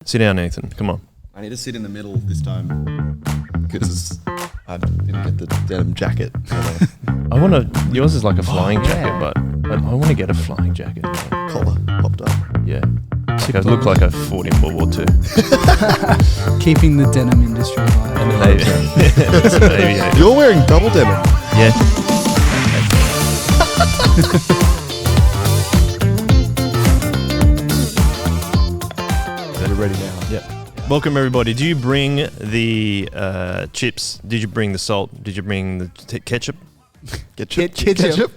Sit down, Nathan. Come on. I need to sit in the middle this time because I didn't get the denim jacket. I want to. Yours is like a flying jacket, but I want to get a flying jacket. Collar popped up. Yeah. I look like I fought in World War II. Keeping the denim industry alive. And maybe. You're wearing double denim. Yeah. We're ready now. Yep. Welcome everybody. Did you bring the chips? Did you bring the salt? Did you bring the ketchup? Ketchup. Ketchup.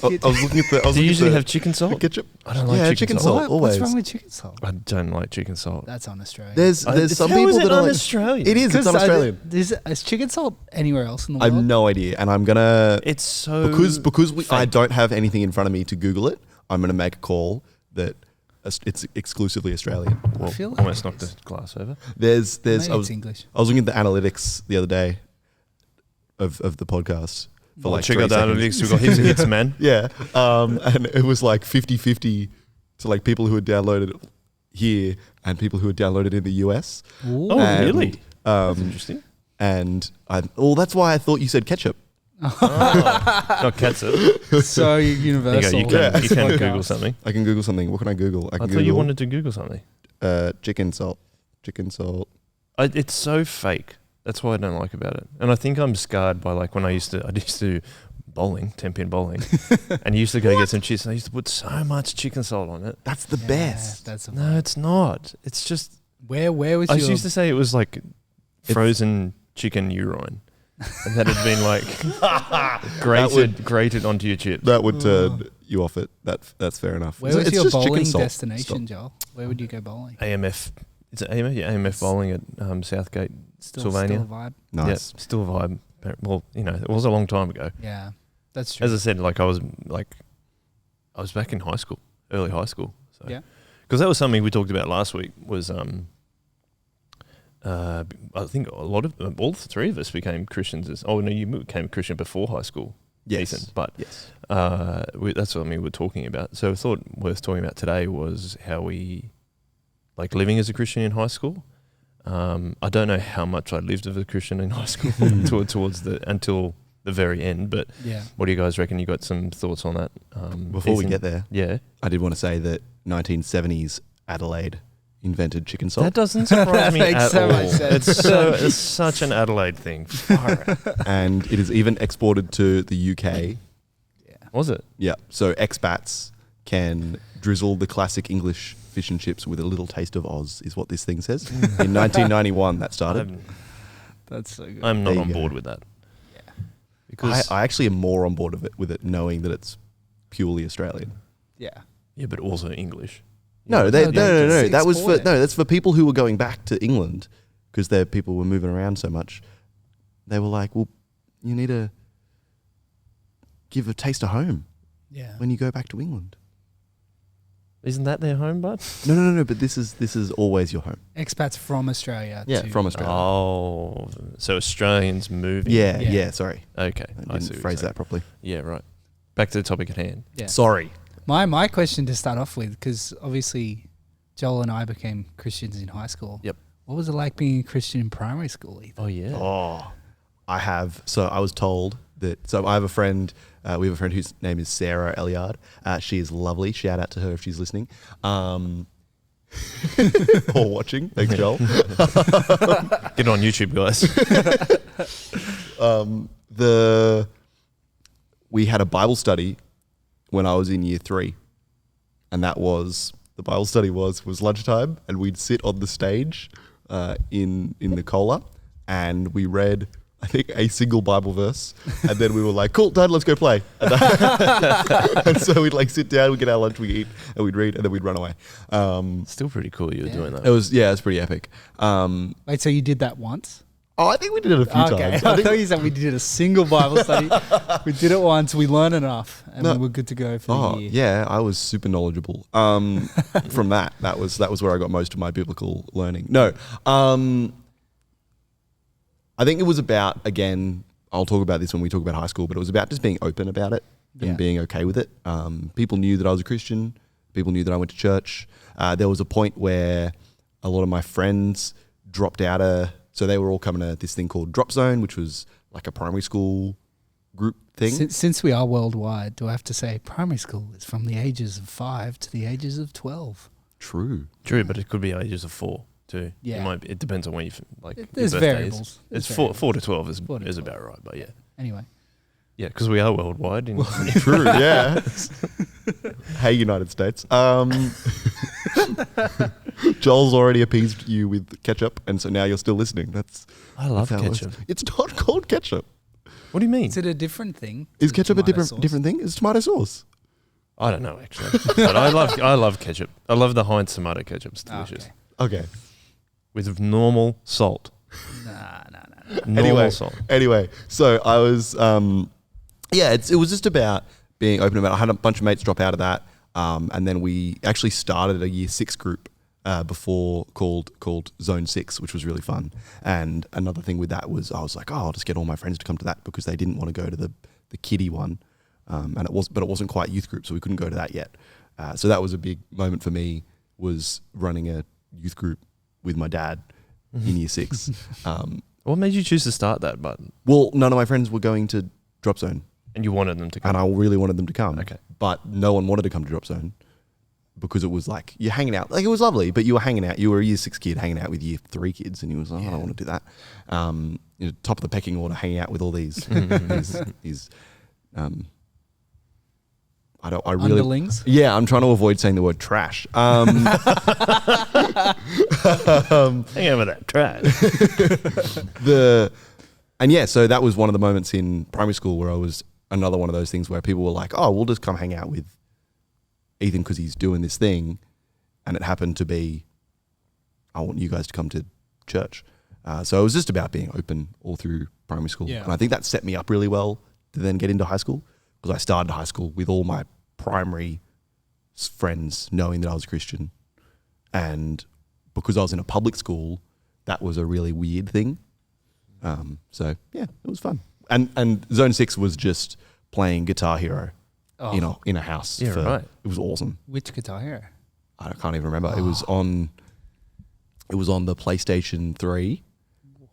I was looking at the. Do you usually have chicken salt? Ketchup? I don't like chicken salt. What? Always. What's wrong with chicken salt? I don't like chicken salt. That's un-Australian. There's some people that are like. Australian? It is. It's un-Australian. Is chicken salt anywhere else in the I world? have no idea, and I'm gonna It's so because I fake. don't have anything in front of me to Google it. I'm gonna make a call that it's exclusively Australian. Well, feel like almost it knocked the is. glass over. There's Maybe I it's was English. looking at the analytics the other day of the podcast for like check 3 out the seconds. analytics. We've got heaps of hits, man. Yeah, and it was like 50-50 to like people who had downloaded it here and people who had downloaded it in the US. Ooh. Oh, And, really? That's Um, interesting. and that's why I thought you said ketchup. Not ketchup. So There you universal. go. You Yeah. can Google something. I can Google something. What can I Google? I can thought you wanted to Google something. chicken salt. Chicken salt. It's so fake. That's what I don't like about it. And I think I'm scarred by like when I used to bowling, 10-pin bowling, and you used to go get some chips and I used to put so much chicken salt on it. That's the Yeah, best. That's a No, it's not. It's just, Where was I your... used to say it was like frozen chicken urine. And that had been like grated onto your chips. That would turn you off it. That's fair enough. Where was It's your just chicken bowling salt. destination, Joel? Where would you go bowling? AMF. Is it AMF? Yeah, AMF bowling at Southgate. Still Sylvania. a vibe. Nice. Yeah, still a vibe. Well, it was a long time ago. Yeah, that's true. As I said, I was back in high school, early high school. So. Yeah. Because that was something we talked about last week. Was I think all the three of us became Christians. You became a Christian before high school. Yes. Ethan, but Yes. that's what we were talking about. So I thought worth talking about today was how we like living as a Christian in high school. I don't know how much I lived as a Christian in high school until the very end. But Yeah. what do you guys reckon? You got some thoughts on that? Before we Ethan? get there, Yeah, I did want to say that 1970s Adelaide invented chicken salt. that doesn't surprise me makes at so all. much sense. It's such an Adelaide thing. Far out. And it is even exported to the UK. Was it? Yeah. So expats can drizzle the classic English fish and chips with a little taste of Oz, is what this thing says. In 1991, that started. That's so good. I'm There not you on go. board with that. Yeah. Because I actually am more on board with it, knowing that it's purely Australian. Yeah. yeah, but also English. No, No, no. just That was export it. that's for people who were going back to England because their people were moving around so much. They were like, well, you need to give a taste of home Yeah. when you go back to England. Isn't that their home, bud? No. But this is always your home. Expats from Australia. Yeah, to, from Australia. Oh, so Australians moving. Yeah, Yeah. yeah. Sorry, Okay, I I see didn't what you're phrase saying. that properly. Yeah, right. Back to the topic at hand. Yeah. Sorry. My question to start off with, because obviously Joel and I became Christians in high school. Yep. What was it like being a Christian in primary school, Ethan? Oh yeah. Oh, I have. So I was told that. So I have a friend. We have a friend whose name is Sarah Eliard. She is lovely. Shout out to her if she's listening. Or watching. Thanks, Joel. Get on YouTube, guys. We had a Bible study when I was in year 3, and the Bible study was lunchtime, and we'd sit on the stage in the Cola, and we read, I think, a single Bible verse, and then we were like, cool, Dad, let's go play. And so we'd like sit down, we'd get our lunch, we'd eat, and we'd read, and then we'd run away. Still pretty cool you were doing that. It was pretty epic. Wait, so you did that once? I think we did it a few Okay. times. I thought you said we did a single Bible study. We did it once, we learned enough, and No. we were good to go for the year. Yeah, I was super knowledgeable. From that was where I got most of my biblical learning. No, I think it was about, again, I'll talk about this when we talk about high school, but it was about just being open about it and Yeah. being okay with it. People knew that I was a Christian. People knew that I went to church. There was a point where a lot of my friends dropped out so they were all coming to this thing called Drop Zone, which was like a primary school group thing. Since we are worldwide, do I have to say primary school is from the ages of 5 to the ages of 12? True, but it could be ages of 4 too. Yeah. It depends on when you like. There's your birthday variables. It's There's 4 variables. to 12 is 4 to 12. about right, but yeah. Anyway. Yeah, because we are worldwide. True, yeah. Hey, United States. Joel's already appeased you with ketchup, and so now you're still listening. I love that's how it works. ketchup. It's not called ketchup. What do you mean? Is it a different thing? Is to ketchup a tomato sauce? different thing? It's tomato sauce. I don't know actually, but I love ketchup. I love the Heinz tomato ketchup. It's delicious Okay. with normal salt. Nah. Normal salt. Anyway, so I was, it was just about being open about it. I had a bunch of mates drop out of that, and then we actually started a year 6 group before called Zone 6, which was really fun. And another thing with that was I was like, I'll just get all my friends to come to that because they didn't want to go to the kiddie one, and it wasn't quite youth group, so we couldn't go to that yet. So that was a big moment for me, was running a youth group with my dad in year 6. What made you choose to start that? But Well, none of my friends were going to Drop Zone, and you wanted them to come. and I really wanted them to come. Okay. But no one wanted to come to Drop Zone because it was like you're hanging out. Like, it was lovely, but you were hanging out. You were a year 6 kid hanging out with year 3 kids, and you was like, I don't want to do that. Top of the pecking order, hanging out with all these I really Underlings? Yeah, I'm trying to avoid saying the word trash. Hang over that trash. So that was one of the moments in primary school where I was another one of those things where people were like, oh, we'll just come hang out with Ethan because he's doing this thing. And it happened to be, I want you guys to come to church. So it was just about being open all through primary school. Yeah. And I think that set me up really well to then get into high school, because I started high school with all my primary friends knowing that I was a Christian. And because I was in a public school, that was a really weird thing. So yeah, it was fun. And Zone 6 was just playing Guitar Hero in a house. Yeah, right. It was awesome. Which Guitar Hero? I can't even remember. It was on the PlayStation 3,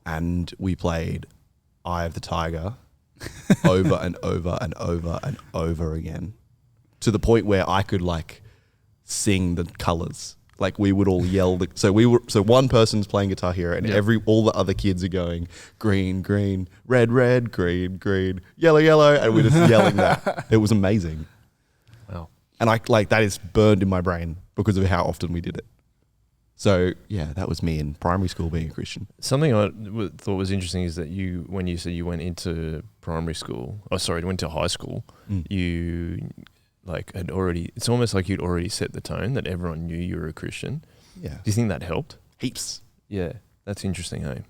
and we played Eye of the Tiger over and over and over and over again, to the point where I could like sing the colors. Like, we would all yell. So one person's playing Guitar Hero, and all the other kids are going green, green, red, red, green, green, yellow, yellow, and we're just yelling that. It was amazing. Wow. And that is burned in my brain because of how often we did it. So yeah, that was me in primary school being a Christian. Something I thought was interesting is that when you said you went into primary school, went to high school, you had already, it's almost like you'd already set the tone that everyone knew you were a Christian. Yeah. Do you think that helped? Heaps. Yeah, that's interesting, hey?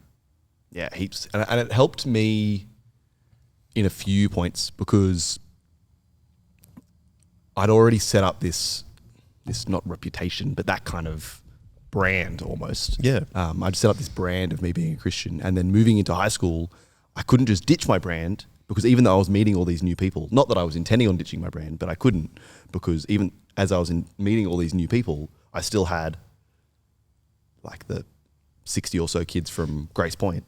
Yeah, heaps. And it helped me in a few points because I'd already set up this not reputation, but that kind of brand almost. Yeah. I'd set up this brand of me being a Christian, and then moving into high school, I couldn't just ditch my brand, because even though I was meeting all these new people, not that I was intending on ditching my brand, but I couldn't, because even as I was meeting all these new people, I still had like the 60 or so kids from Grace Point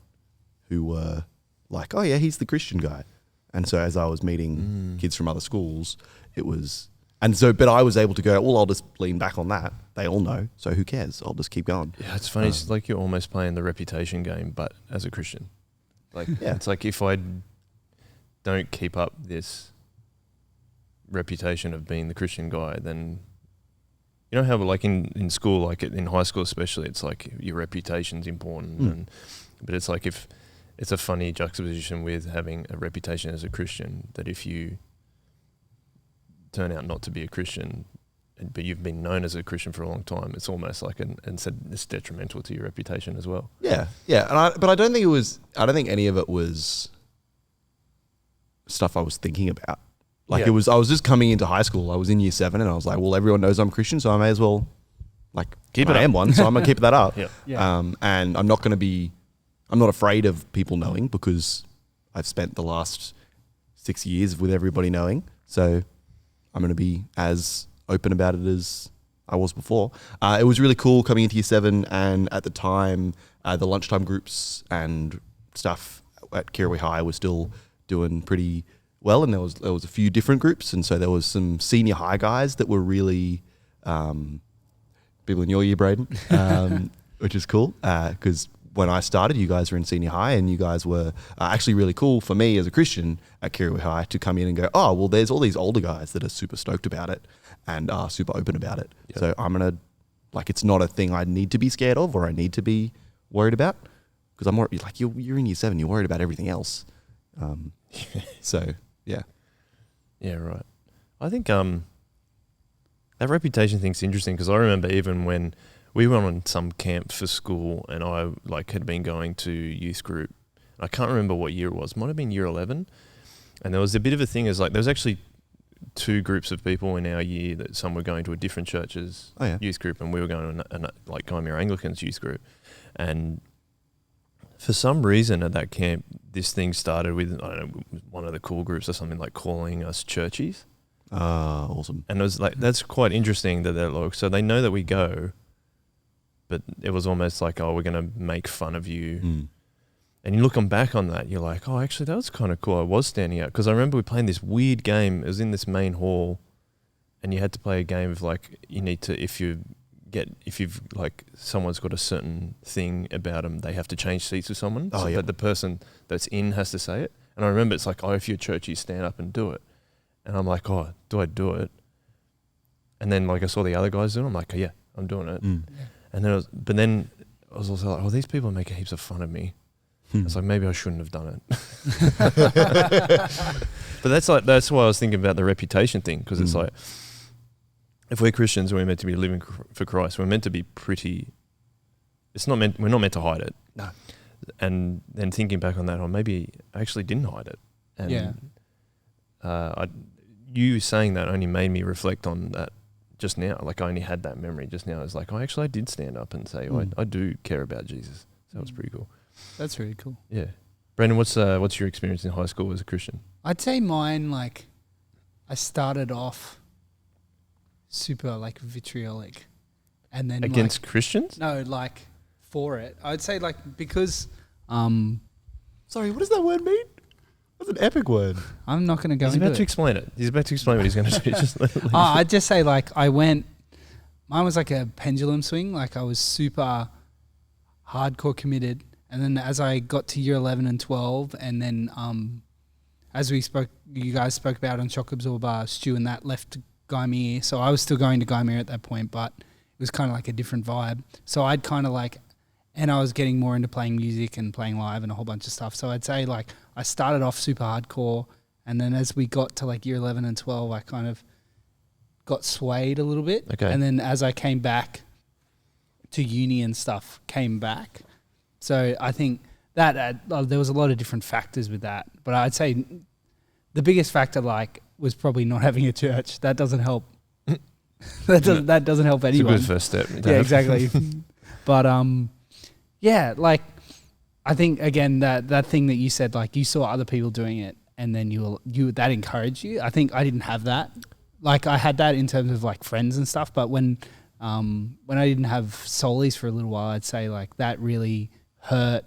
who were like, oh yeah, he's the Christian guy. And so as I was meeting kids from other schools, but I was able to go, well, I'll just lean back on that. They all know, so who cares? I'll just keep going. Yeah, it's funny. It's like you're almost playing the reputation game, but as a Christian. It's like if I don't keep up this reputation of being the Christian guy, then you know how in school, like in high school especially, it's like your reputation's important, but it's like if it's a funny juxtaposition with having a reputation as a Christian, that if you turn out not to be a Christian, but you've been known as a Christian for a long time, it's almost like it's detrimental to your reputation as well. Yeah, yeah. But I don't think any of it was stuff I was thinking about. I was just coming into high school. I was in year 7, and I was like, well, everyone knows I'm Christian, so I may as well keep it. I am one, so I'm gonna keep that up. Yeah. And I'm not afraid of people knowing, because I've spent the last 6 years with everybody knowing. So I'm gonna be as open about it as I was before. It was really cool coming into year 7, and at the time, the lunchtime groups and stuff at Kirrawee High was still doing pretty well, and there was a few different groups, and so there was some senior high guys that were really people in your year, Brayden, which is cool because when I started, you guys were in senior high, and you guys were actually really cool for me as a Christian at Kirrawee High to come in and go, oh, well, there's all these older guys that are super stoked about it and are super open about it. Yep. So I'm going to, like, it's not a thing I need to be scared of or I need to be worried about, because I'm more like, you're in year 7, you're worried about everything else. So, yeah. Yeah, right. I think that reputation thing's interesting, because I remember even when we went on some camp for school, and I had been going to youth group. I can't remember what year it was. It might have been year 11. And there was a bit of a thing as there was actually 2 groups of people in our year that some were going to a different church's youth group, and we were going to Gymea Anglican's youth group. And for some reason at that camp, this thing started with, I don't know, one of the cool groups or something, like calling us churchies. Awesome. And it was that's quite interesting that they're like, so they know that we go, but it was almost like, oh, we're going to make fun of you. Mm. And you looking back on that, you're like, oh, actually, that was kind of cool. I was standing out, because I remember we playing this weird game. It was in this main hall, and you had to play a game of you need to, if you've someone's got a certain thing about them, they have to change seats with someone. But the person that's in has to say it. And I remember it's like, oh, if you're church, you stand up and do it. And I'm like, oh, do I do it? And then I saw the other guys doing it. I'm like, oh, yeah, I'm doing it. Mm. Yeah. And then I was also like, oh, these people are making heaps of fun of me. It's like, maybe I shouldn't have done it. But that's why I was thinking about the reputation thing, because it's like, if we're Christians and we're meant to be living for Christ, we're meant to be pretty. We're not meant to hide it. No. And then thinking back on that, or maybe I actually didn't hide it. And you saying that only made me reflect on that just now. I only had that memory just now. It's like, oh, actually, I did stand up and say, I do care about Jesus. So that was pretty cool. That's really cool. Yeah. Brayden, what's your experience in high school as a Christian? I'd say mine, I started off super vitriolic, and then against Christians? No, for it. I'd say because Sorry, what does that word mean? That's an epic word. I'm not going to go into it. He's about to explain it. He's about to explain what he's going to do. Just I'd just say mine was like a pendulum swing. I was super hardcore committed, and then as I got to year 11 and 12, and then as you guys spoke about on Shock Absorber, Stu and that left Gymea, so I was still going to Gymea at that point, but it was kind of a different vibe. So I'd kind of and I was getting more into playing music and playing live and a whole bunch of stuff. So I'd say I started off super hardcore, and then as we got to year 11 and 12, I kind of got swayed a little bit. Okay. And then as I came back to uni and stuff, came back. So I think that there was a lot of different factors with that. But I'd say the biggest factor was probably not having a church. That doesn't help. that doesn't help anyone. It's a good first step. Yeah, exactly. But I think again that thing that you said, you saw other people doing it, and then you that encouraged you. I think I didn't have that. I had that in terms of friends and stuff, but when I didn't have solies for a little while, I'd say that really hurt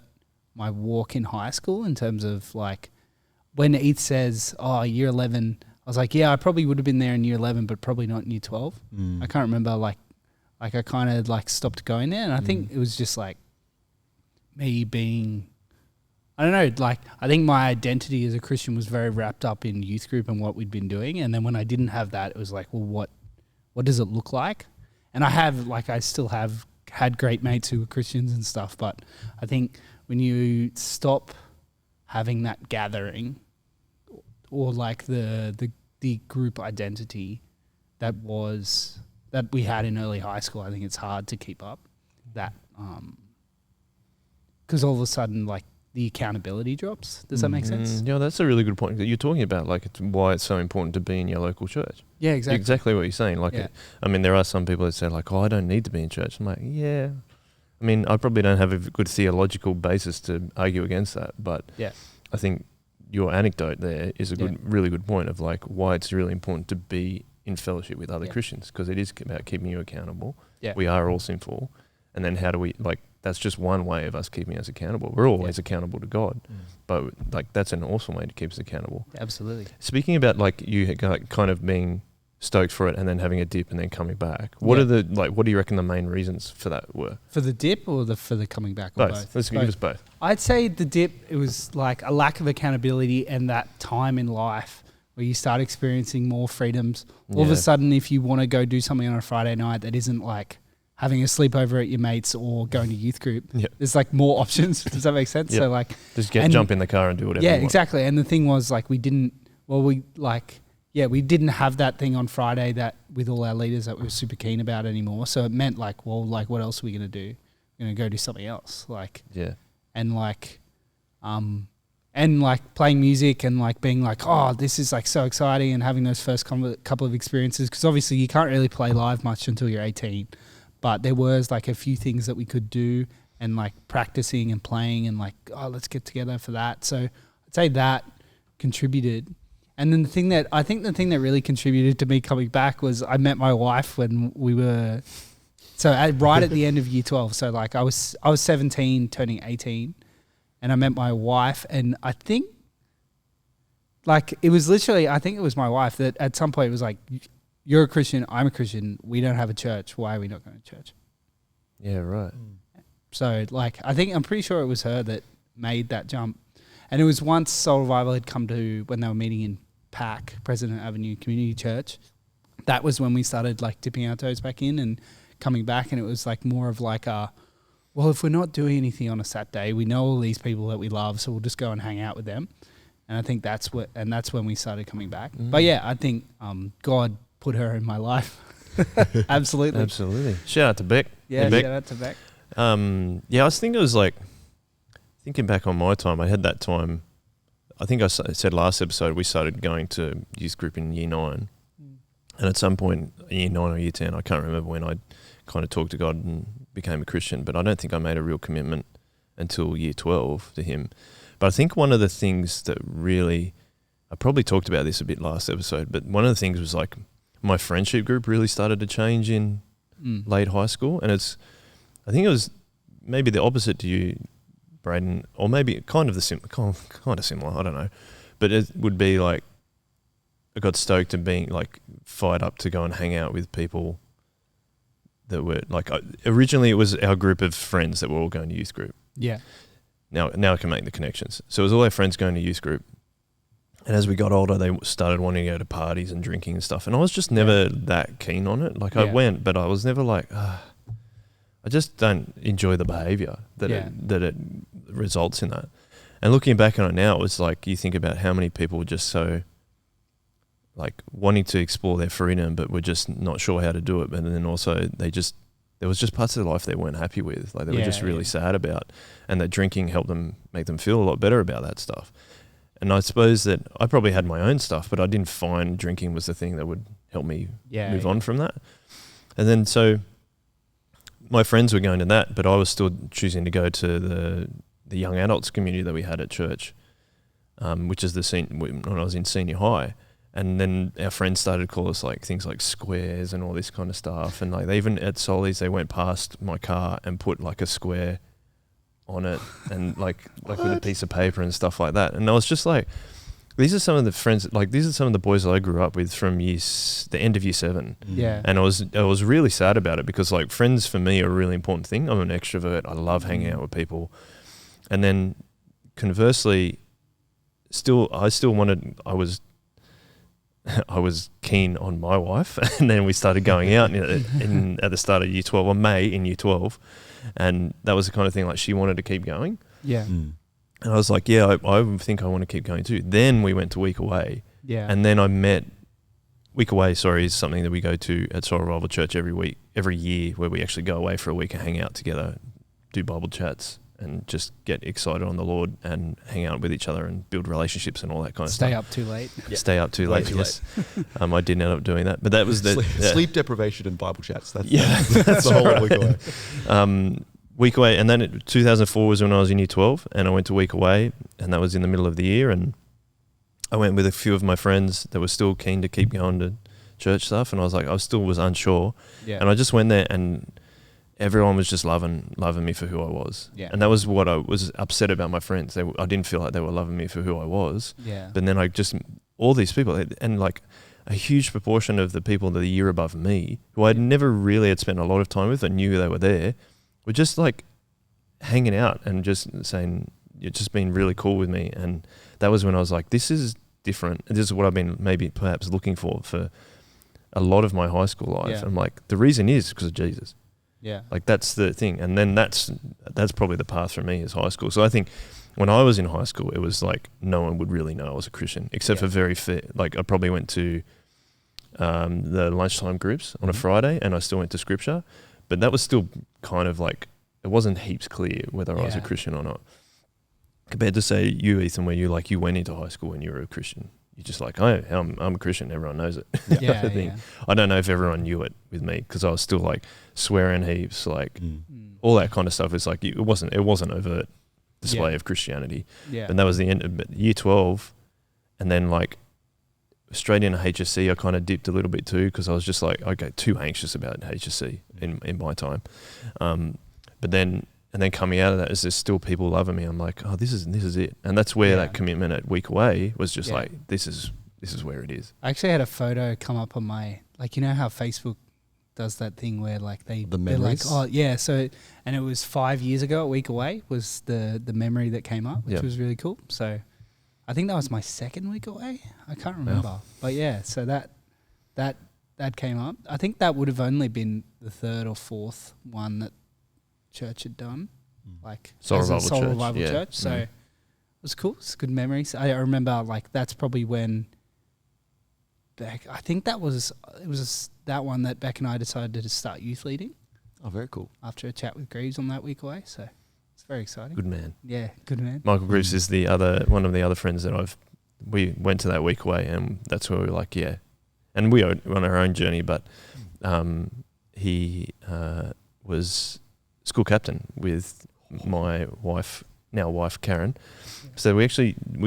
my walk in high school in terms of when Eth says, oh, year 11, I was like, yeah, I probably would have been there in year 11, but probably not in year 12. I can't remember, I kind of stopped going there. And I think it was just me being, I don't know, I think my identity as a Christian was very wrapped up in youth group and what we'd been doing. And then when I didn't have that, it was well, what does it look like? And I still have had great mates who were Christians and stuff, but I think when you stop having that gathering or the group identity that we had in early high school, I think it's hard to keep up that because all of a sudden the accountability drops. Does that make sense? Yeah, that's a really good point that you're talking about. It's why it's so important to be in your local church. Yeah, exactly. Exactly what you're saying. There are some people that say oh, I don't need to be in church. I'm like, yeah. I probably don't have a good theological basis to argue against that, but yeah. I think your anecdote there is a really good point of why it's really important to be in fellowship with other Christians, because it is about keeping you accountable. Yeah. We are all sinful. And then how do we, like, that's just one way of us keeping us accountable. We're always accountable to God, but like that's an awesome way to keep us accountable. Absolutely. Speaking about like you kind of being stoked for it and then having a dip and then coming back, what do you reckon the main reasons for that were? For the dip or for the coming back? Or Both. Let's give us both. I'd say the dip, it was like a lack of accountability and that time in life where you start experiencing more freedoms. All of a sudden, if you want to go do something on a Friday night that isn't like having a sleepover at your mates or going to youth group, there's like more options. Does that make sense? So like, just jump in the car and do whatever. Yeah, you want. exactly. And the thing was like, we didn't have that thing on Friday that with all our leaders that we were super keen about anymore. So it meant like, well, like what else are we going to do? We're going to go do something else. Like, and like playing music and like being like, oh, this is like so exciting, and having those first couple of experiences. Cause obviously you can't really play live much until you're 18. But there was like a few things that we could do, and like practicing and playing and like, oh, let's get together for that. So I'd say that contributed. And then the thing that really contributed to me coming back was I met my wife when we were, right at the end of year 12. So like I was 17 turning 18, and I met my wife, and I think like it was literally, I think it was my wife that at some point was like, you're a Christian, I'm a Christian, we don't have a church, why are we not going to church? Yeah, right. So like, I'm pretty sure it was her that made that jump. And it was once Soul Revival had come to, when they were meeting in PAC, President Avenue Community Church, that was when we started like dipping our toes back in and coming back. And it was like more of like well, if we're not doing anything on a Saturday, we know all these people that we love, so we'll just go and hang out with them. And I think that's when we started coming back. But yeah, I think God put her in my life. Absolutely. Absolutely. Shout out to Beck. Yeah, shout out to Beck. I was thinking it was like, thinking back on my time, I had that time, I think I said last episode, we started going to youth group in year 9. And at some point, in year 9 or year 10, I can't remember when I kind of talked to God and became a Christian, but I don't think I made a real commitment until year 12 to him. But I think one of the things that really, I probably talked about this a bit last episode, but one of the things was like, my friendship group really started to change in late high school. And I think it was maybe the opposite to you, Brayden, or maybe kind of similar, I don't know. But it would be like, I got stoked and being like fired up to go and hang out with people that were like, originally it was our group of friends that were all going to youth group. Yeah. Now I can make the connections. So it was all our friends going to youth group. And as we got older, they started wanting to go to parties and drinking and stuff. And I was just never that keen on it. Like I went, but I was never like, I just don't enjoy the behavior that it results in that. And looking back on it now, it's like you think about how many people were just so like wanting to explore their freedom, but were just not sure how to do it. And then also there was just parts of their life they weren't happy with. Like they were just really sad about, and that drinking helped them make them feel a lot better about that stuff. And I suppose that I probably had my own stuff, but I didn't find drinking was the thing that would help me move on from that. And then so my friends were going to that, but I was still choosing to go to the young adults community that we had at church, which is when I was in senior high. And then our friends started to call us like things like squares and all this kind of stuff. And like they even at Soli's, they went past my car and put like a square on it and like with a piece of paper and stuff like that. And I was just like, these are some of the friends, like these are some of the boys that I grew up with from the end of year 7. Yeah. And I was really sad about it because like friends for me are a really important thing. I'm an extrovert. I love hanging out with people. And then conversely, I was keen on my wife, and then we started going out at the start of year 12, or May in year 12, and that was the kind of thing like she wanted to keep going. Yeah. And I was like, yeah, I think I want to keep going too. Then we went to Week Away. Yeah. And then I met Week Away, is something that we go to at Soul Revival Church every year, where we actually go away for a week and hang out together, do Bible chats, and just get excited on the Lord and hang out with each other and build relationships and all that kind of stuff. Stay up too late. Stay up too late, yes. I did end up doing that. But that was sleep deprivation and Bible chats. That's the whole right. Week Away. Week Away, and then 2004 was when I was in year 12, and I went to Week Away, and that was in the middle of the year, and I went with a few of my friends that were still keen to keep going church stuff, and I still was unsure. Yeah. And I just went there, and everyone was just loving me for who I was. Yeah. And that was what I was upset about my friends. I didn't feel like they were loving me for who I was. Yeah. But then all these people, and like a huge proportion of the people that are a year above me, who I'd never really had spent a lot of time with and knew they were there, were just like hanging out and just saying, you're just being really cool with me. And that was when I was like, this is different. This is what I've been perhaps looking for a lot of my high school life. Yeah. I'm like, the reason is because of Jesus. Yeah. Like that's the thing. And then that's probably the path for me is high school. So I think when I was in high school, it was like no one would really know I was a Christian, except for very like I probably went to the lunchtime groups on a Friday, and I still went to scripture, but that was still kind of like, it wasn't heaps clear whether I was a Christian or not. Compared to say you, Ethan, where you went into high school and you were a Christian. You're just like, oh, I'm a Christian. Everyone knows it. Yeah. I don't know if everyone knew it with me, because I was still like swearing heaps, like all that kind of stuff. It's like it wasn't overt display of Christianity. Yeah. And that was the end of year 12, and then like straight into HSC, I kind of dipped a little bit too, because I was just like, okay, too anxious about HSC in my time. But then coming out of that, is there's still people loving me. I'm like, oh, this is it. And that's where that commitment at week away was just like, this is where it is. I actually had a photo come up on my, like, you know how Facebook does that thing where like they're like, memories? oh yeah. So, and it was 5 years ago, a week away was the memory that came up, which was really cool. So I think that was my second week away. I can't remember, but yeah, so that came up. I think that would have only been the third or fourth one that church had done, like Soul as a Revival Soul Church, Revival Church. So it was cool. It's good memories. I remember like that's probably when Beck. I think it was that one that Beck and I decided to start youth leading. Oh, very cool. After a chat with Greaves on that week away, so it's very exciting. Good man. Yeah, good man. Michael Greaves is one of the other friends that we went to that week away, and that's where we were like, yeah. And we are on our own journey, but he was school captain with my now wife Karen. So we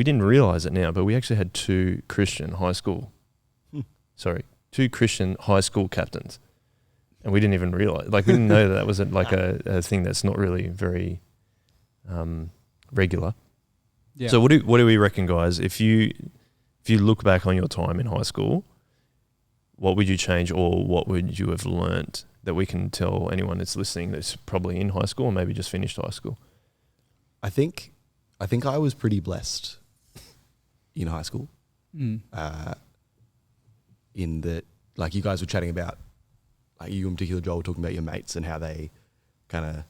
didn't realize it now, but we actually had two Christian high school captains, and we didn't even realize, like we didn't know that was a thing that's not really very regular. Yeah. So what do we reckon, guys? If you look back on your time in high school, what would you change, or what would you have learnt that we can tell anyone that's listening that's probably in high school or maybe just finished high school? I think I was pretty blessed in high school. In that, like you guys were chatting about, like you in particular, Joel, were talking about your mates and how they kind of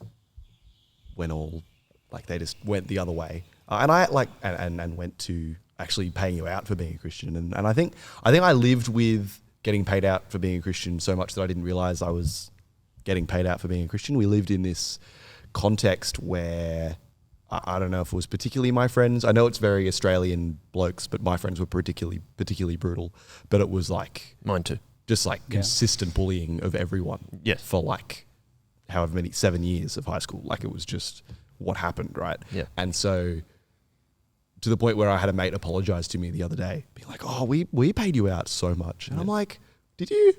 they just went the other way. And I and went to actually paying you out for being a Christian. And I think I lived with getting paid out for being a Christian so much that I didn't realize I was getting paid out for being a Christian. We lived in this context where I don't know if it was particularly my friends. I know it's very Australian blokes, but my friends were particularly brutal. But it was like mine too, just like consistent bullying of everyone. Yes, for like however many 7 years of high school. Like it was just what happened, right? Yeah, and so to the point where I had a mate apologize to me the other day, being like, "Oh, we paid you out so much," and I'm like, "Did you?"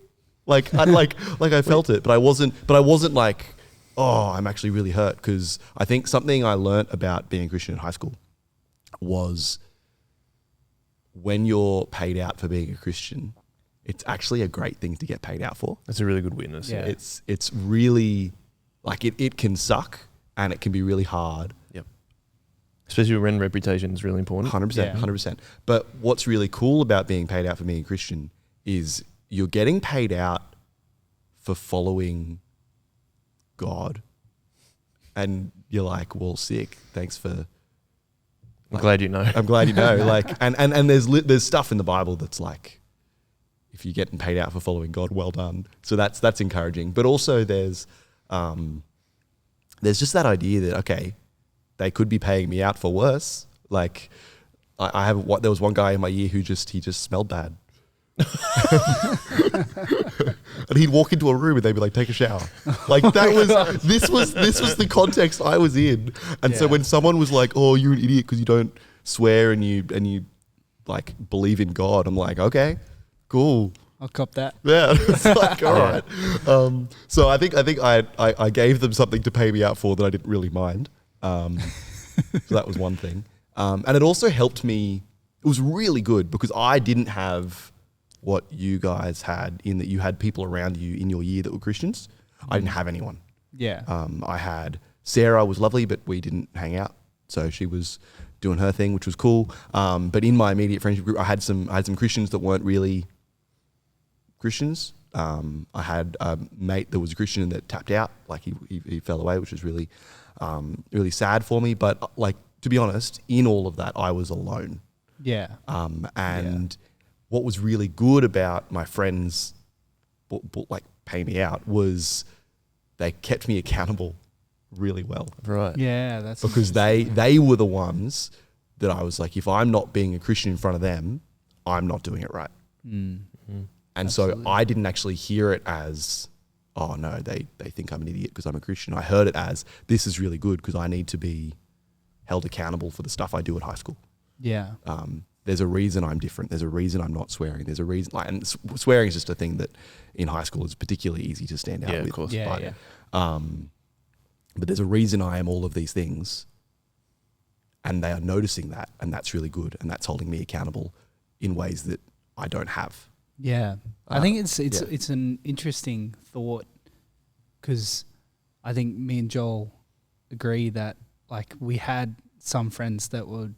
Like I felt it, but I wasn't like, "Oh, I'm actually really hurt," because I think something I learnt about being a Christian in high school was when you're paid out for being a Christian, it's actually a great thing to get paid out for. That's a really good witness. Yeah. It's really like it can suck and it can be really hard. Yep. Especially when reputation is really important. 100%. But what's really cool about being paid out for being a Christian is you're getting paid out for following God. And you're like, well, sick. Thanks for... I'm glad you know. I'm glad you know. Like, and there's stuff in the Bible that's like, if you're getting paid out for following God, well done. So that's encouraging. But also there's just that idea that, okay, they could be paying me out for worse. Like there was one guy in my year who he just smelled bad. And he'd walk into a room and they'd be like, take a shower. Like this was the context I was in. And so when someone was like, oh, you're an idiot because you don't swear and you like believe in God, I'm like, okay, cool. I'll cop that. Yeah, it's like, all right. So I think I gave them something to pay me out for that I didn't really mind. So that was one thing. And it also helped me. It was really good because I didn't have what you guys had in that you had people around you in your year that were Christians. I didn't have anyone. Yeah. I had Sarah was lovely, but we didn't hang out. So she was doing her thing, which was cool. But in my immediate friendship group, I had some Christians that weren't really Christians. I had a mate that was a Christian that tapped out, like he fell away, which was really, really sad for me. But like, to be honest, in all of that, I was alone. Yeah. What was really good about my friends, like pay me out, was they kept me accountable really well. Right. Yeah, that's Because they were the ones that I was like, if I'm not being a Christian in front of them, I'm not doing it right. Mm-hmm. And Absolutely. so I didn't actually hear it as, oh no, they think I'm an idiot because I'm a Christian. I heard it as, this is really good because I need to be held accountable for the stuff I do at high school. Yeah. There's a reason I'm different. There's a reason I'm not swearing. There's a reason, and swearing is just a thing that in high school is particularly easy to stand out with. Of course. Yeah. But there's a reason I am all of these things, and they are noticing that, and that's really good, and that's holding me accountable in ways that I don't have. Yeah. I think it's an interesting thought because I think me and Joel agree that like we had some friends that were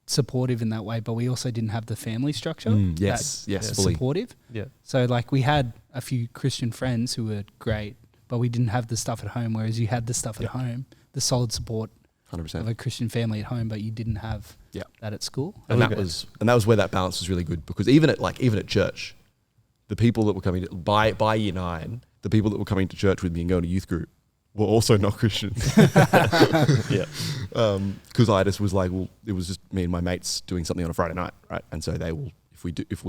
supportive in that way, but we also didn't have the family structure. Yes, fully. Supportive. Yeah. So like we had a few Christian friends who were great, but we didn't have the stuff at home, whereas you had the stuff at home, the solid support 100%. of a Christian family at home, but you didn't have that at school. And that was where that balance was really good, because even at church, the people that were coming to, by year 9, the people that were coming to church with me and going to youth group were also not Christians. Yeah. Because I just was like, well, it was just me and my mates doing something on a Friday night, right? And so they will, if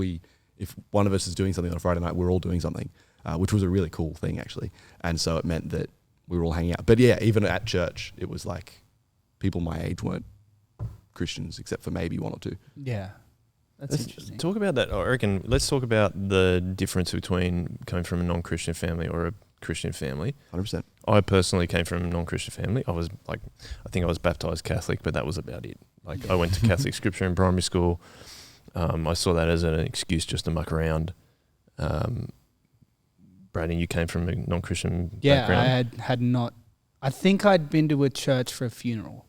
one of us is doing something on a Friday night, we're all doing something, which was a really cool thing actually. And so it meant that we were all hanging out. But yeah, even at church, it was like people my age weren't Christians except for maybe one or two. Yeah. That's interesting. Talk about that. I reckon let's talk about the difference between coming from a non-Christian family or a Christian family. 100%. I personally came from a non-Christian family. I think I was baptized Catholic, but that was about it. Like I went to Catholic scripture in primary school. I saw that as an excuse just to muck around. Brayden, you came from a non-Christian background. I had not. I think I'd been to a church for a funeral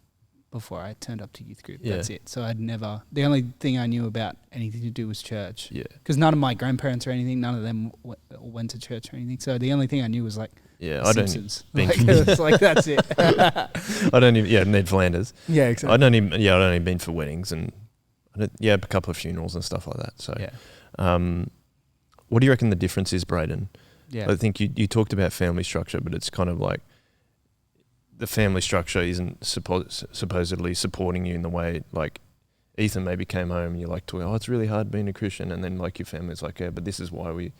before I turned up to youth group. Yeah. That's it. So I'd never. The only thing I knew about anything to do was church. Yeah. Because none of my grandparents or anything, none of them went to church or anything. So the only thing I knew was like Simpsons. It's like that's it. I don't even. Ned Flanders. Yeah, exactly. I'd only been for weddings and a couple of funerals and stuff like that. So, what do you reckon the difference is, Brayden? Yeah. I think you talked about family structure, but it's kind of like the family structure isn't supposedly supporting you in the way, like Ethan maybe came home and you're like, oh, it's really hard being a Christian. And then like your family's like, yeah, but this is why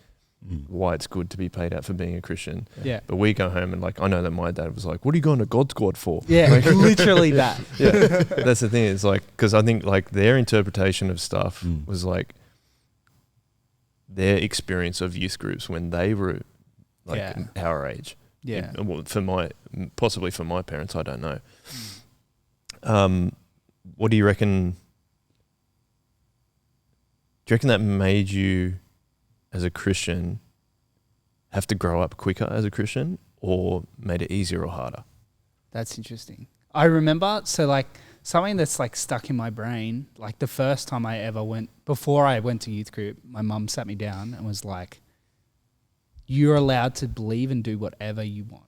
why it's good to be paid out for being a Christian. Yeah. But we go home and like, I know that my dad was like, what are you going to God Squad for? Yeah, like, literally that. Yeah. That's the thing. It's like, because I think like their interpretation of stuff was like their experience of youth groups when they were like our age. Yeah. Well, possibly for my parents, I don't know. What do you reckon? Do you reckon that made you, as a Christian, have to grow up quicker as a Christian, or made it easier or harder? That's interesting. I remember, so like something that's like stuck in my brain, like the first time I ever went, before I went to youth group, my mum sat me down and was like, you're allowed to believe and do whatever you want.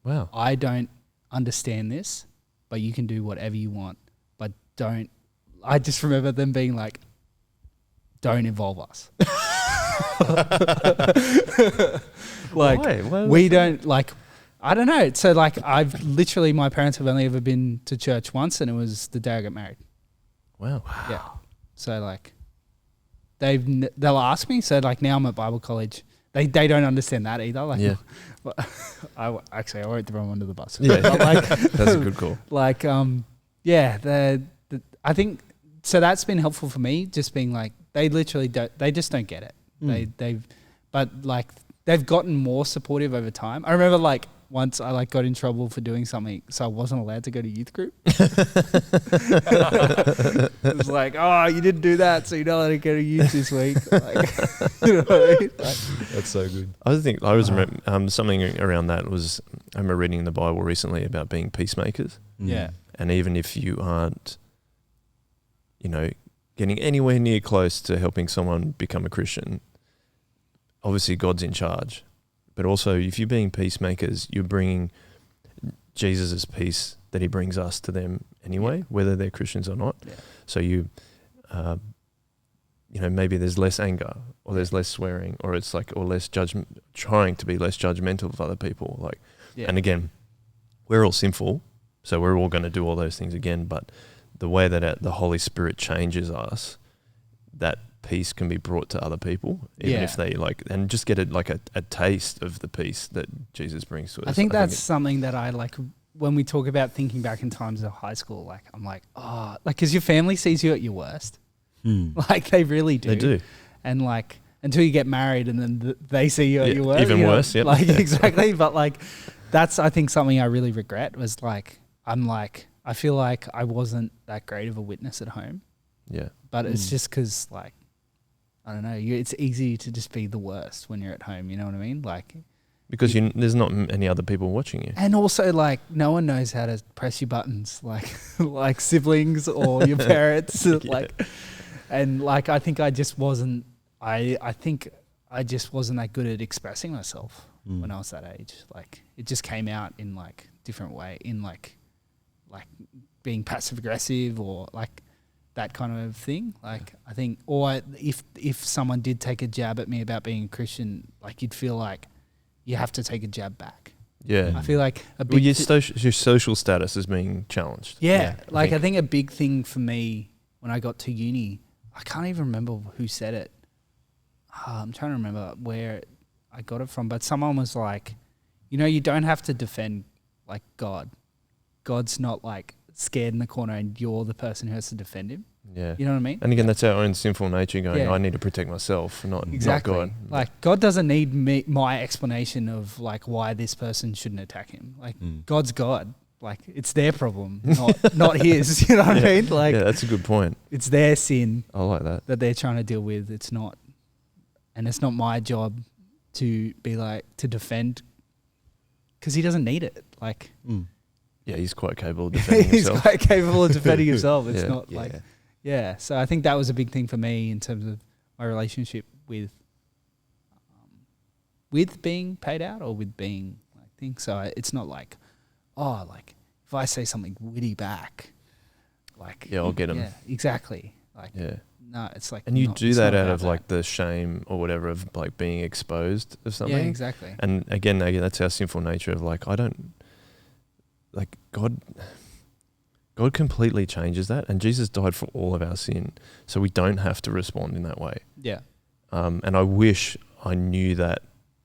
Wow. I don't understand this, but you can do whatever you want, but don't. I just remember them being like, don't involve us. Like, why? We don't, like, I don't know. So like I've literally, my parents have only ever been to church once, and it was the day I got married. Wow. Yeah. So like they'll ask me. So like now I'm at Bible college. They don't understand that either. Like, I won't throw them under the bus. Yeah, but like, that's a good call. Like, I think so. That's been helpful for me. Just being like, they literally don't. They just don't get it. They've gotten more supportive over time. I remember like once I like got in trouble for doing something, so I wasn't allowed to go to youth group. It was like, oh, you didn't do that, so you're not allowed to go to youth this week. Like, you know what I mean? Like, That's so good. I was remember, something around that was I remember reading in the Bible recently about being peacemakers. yeah, And even if you aren't, getting anywhere near close to helping someone become a Christian, obviously God's in charge. But also, if you're being peacemakers, you're bringing Jesus' peace that he brings us to them anyway, whether they're Christians or not. Yeah. So maybe there's less anger, or there's less swearing, or it's like, or less judgment, trying to be less judgmental of other people. And again, we're all sinful, so we're all going to do all those things again. But the way that the Holy Spirit changes us, that peace can be brought to other people, even if they and just get a taste of the peace that Jesus brings to us. I think that's something that I like when we talk about thinking back in times of high school. Like I'm like, oh, like because your family sees you at your worst, like they really do. They do, and like until you get married, and then they see you at your worst, even worse. Yeah, like exactly. But like that's I think something I really regret was like I feel like I wasn't that great of a witness at home. Yeah, but it's just because like. I don't know. It's easy to just be the worst when you're at home. You know what I mean? Like because there's not any other people watching you, and also like no one knows how to press your buttons, like siblings or your parents. And like I think I just wasn't. I think I just wasn't that good at expressing myself when I was that age. Like it just came out in like different way, in like being passive aggressive or like. That kind of thing. Like I think, or if someone did take a jab at me about being a Christian, like you'd feel like you have to take a jab back. Yeah. I feel like a big your social status is being challenged. Yeah. I think a big thing for me when I got to uni, I can't even remember who said it. I'm trying to remember where I got it from, but someone was like, you don't have to defend like God. God's not like scared in the corner and you're the person who has to defend him. Yeah. You know what I mean? And again, that's our own sinful nature going, I need to protect myself, not God. Like God doesn't need my explanation of like why this person shouldn't attack him. Like God's God. Like it's their problem, not his. You know what I mean? Like that's a good point. It's their sin. I like that they're trying to deal with. It's not my job to be like to defend because he doesn't need it. Like yeah, he's quite capable of defending himself. He's quite capable of defending himself. It's not like so I think that was a big thing for me in terms of my relationship with being paid out or with being like things. So it's not like like if I say something witty back, like I'll get him. Yeah, exactly. Like no, it's like and you do that out of like the shame or whatever of like being exposed of something. Yeah, exactly. And again, that's our sinful nature of like I don't like God completely changes that, and Jesus died for all of our sin, so we don't have to respond in that way. Yeah. And I wish I knew that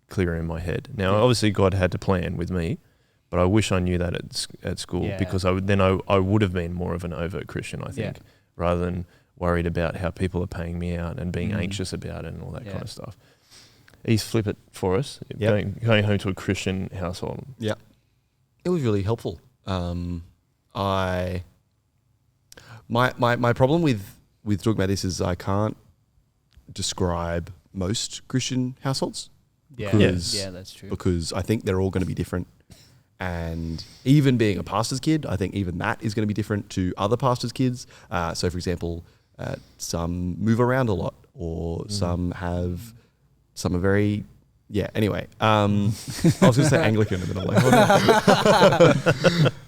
clearer in my head. Now, obviously, God had to plan with me, but I wish I knew that at school because I would have been more of an overt Christian, I think, rather than worried about how people are paying me out and being anxious about it and all that kind of stuff. East, flip it for us. Going home to a Christian household. Yeah. It was really helpful. My problem with talking about this is I can't describe most Christian households. Yeah, that's true. Because I think they're all going to be different. And even being a pastor's kid, I think even that is going to be different to other pastors' kids. So, for example, some move around a lot, or some are very... Yeah, anyway. I was going to say Anglican, and then I'm like, hold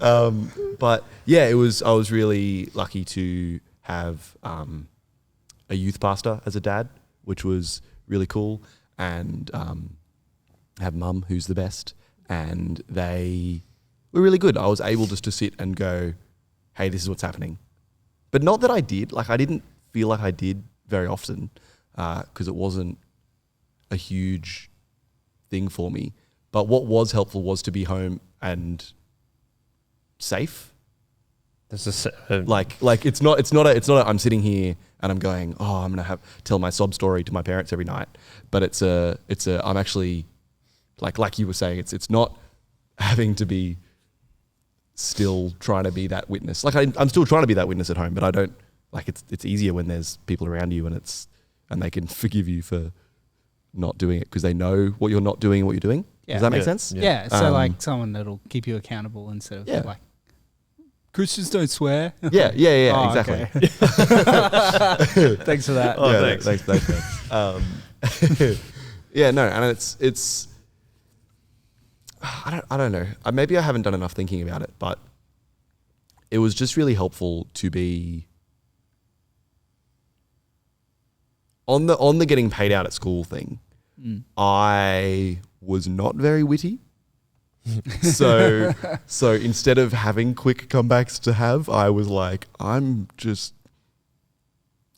on. But yeah, I was really lucky to have a youth pastor as a dad, which was really cool, and have mum who's the best, and they were really good. I was able just to sit and go, hey, this is what's happening. But not that I did. Like, I didn't feel like I did very often because it wasn't a huge thing for me. But what was helpful was to be home and safe. There's Like it's not I'm sitting here and I'm going, oh, I'm gonna tell my sob story to my parents every night. But it's I'm actually like you were saying, it's not having to be still trying to be that witness. Like I'm still trying to be that witness at home, but I don't like it's easier when there's people around you and they can forgive you for not doing it because they know what you're not doing and what you're doing. Yeah. Does that make sense? Yeah. So like someone that'll keep you accountable instead of like Christians don't swear. Yeah, Oh, exactly. okay. Thanks for that. Oh, yeah, thanks. Thanks. Yeah, no, and it's I don't know. Maybe I haven't done enough thinking about it, but it was just really helpful to be on the getting paid out at school thing. I was not very witty. So instead of having quick comebacks to have, I was like, I'm just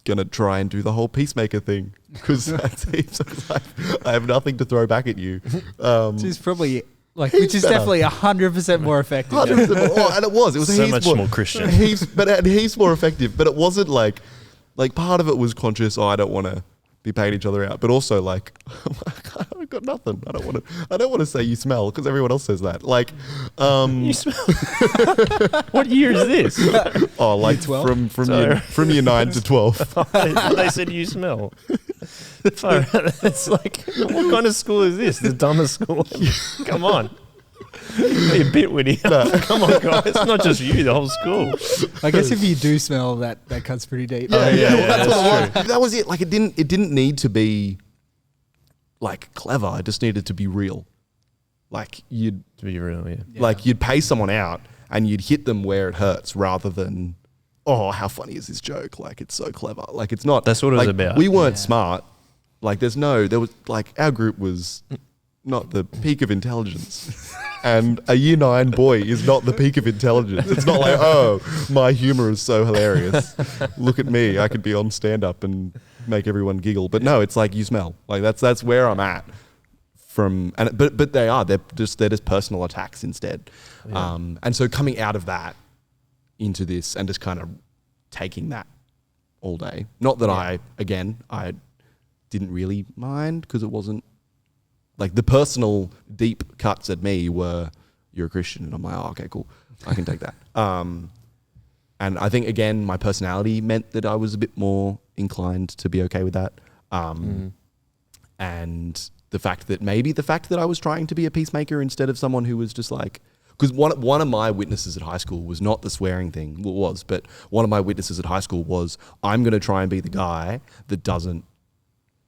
gonna try and do the whole peacemaker thing because that seems like I have nothing to throw back at you. Which is probably which is definitely 100% more effective. 100% more, and it was so much more Christian. Heaps more effective. But it wasn't like part of it was conscious. Oh, I don't want to be paying each other out, but also like I've got nothing. I don't want to say you smell because everyone else says that. Like, you smell. What year is this? Oh, like 12? from year 9 to 12. They said you smell. It's like, what kind of school is this? The dumbest school ever. Come on. Be a bit witty. No. Come on, guys. It's not just you, the whole school. I guess if you do smell, that cuts pretty deep. That's what it was. That was it. Like it didn't need to be like clever. It just needed to be real. Like you'd pay someone out and you'd hit them where it hurts rather than, oh, how funny is this joke? Like it's so clever. Like it's not. That's what it was about. We weren't smart. Like there was like our group was not the peak of intelligence. And a year 9 boy is not the peak of intelligence. It's not like, oh, my humor is so hilarious. Look at me. I could be on stand up and make everyone giggle. But no, it's like you smell. Like that's where I'm at. But they're just personal attacks instead. Yeah. And so coming out of that into this and just kind of taking that all day. Not that I didn't really mind because it wasn't like the personal deep cuts at me were, you're a Christian. And I'm like, oh, okay, cool. I can take that. And I think, again, my personality meant that I was a bit more inclined to be okay with that. And the fact that I was trying to be a peacemaker instead of someone who was just like, because one of my witnesses at high school was not the swearing thing, well, it was, but one of my witnesses at high school was, I'm going to try and be the guy that doesn't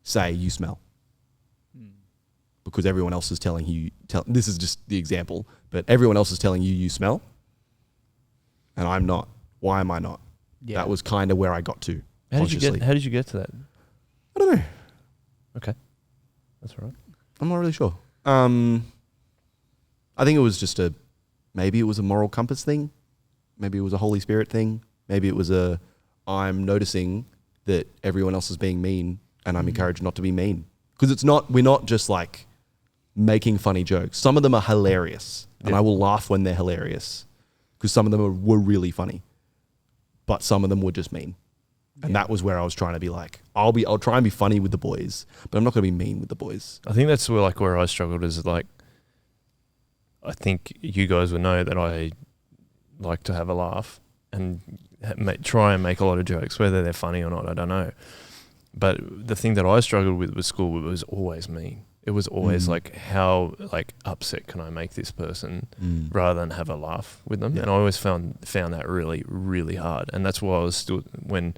say you smell. Because everyone else is telling you, this is just the example, but everyone else is telling you smell, and I'm not. Why am I not? Yeah. That was kind of where I got to. How did you get to that? I don't know. Okay, that's all right. I'm not really sure. I think it was just maybe it was a moral compass thing. Maybe it was a Holy Spirit thing. Maybe it was I'm noticing that everyone else is being mean, and I'm encouraged not to be mean. Because we're not just like making funny jokes. Some of them are hilarious, and I will laugh when they're hilarious because some of them were really funny, but some of them were just mean. And that was where I was trying to be like, I'll try and be funny with the boys, but I'm not going to be mean with the boys. I think that's where I struggled is like, I think you guys would know that I like to have a laugh and try and make a lot of jokes, whether they're funny or not, I don't know. But the thing that I struggled with school was always mean. It was always like, how upset can I make this person rather than have a laugh with them? Yeah. And I always found that really, really hard. And that's why I was still, when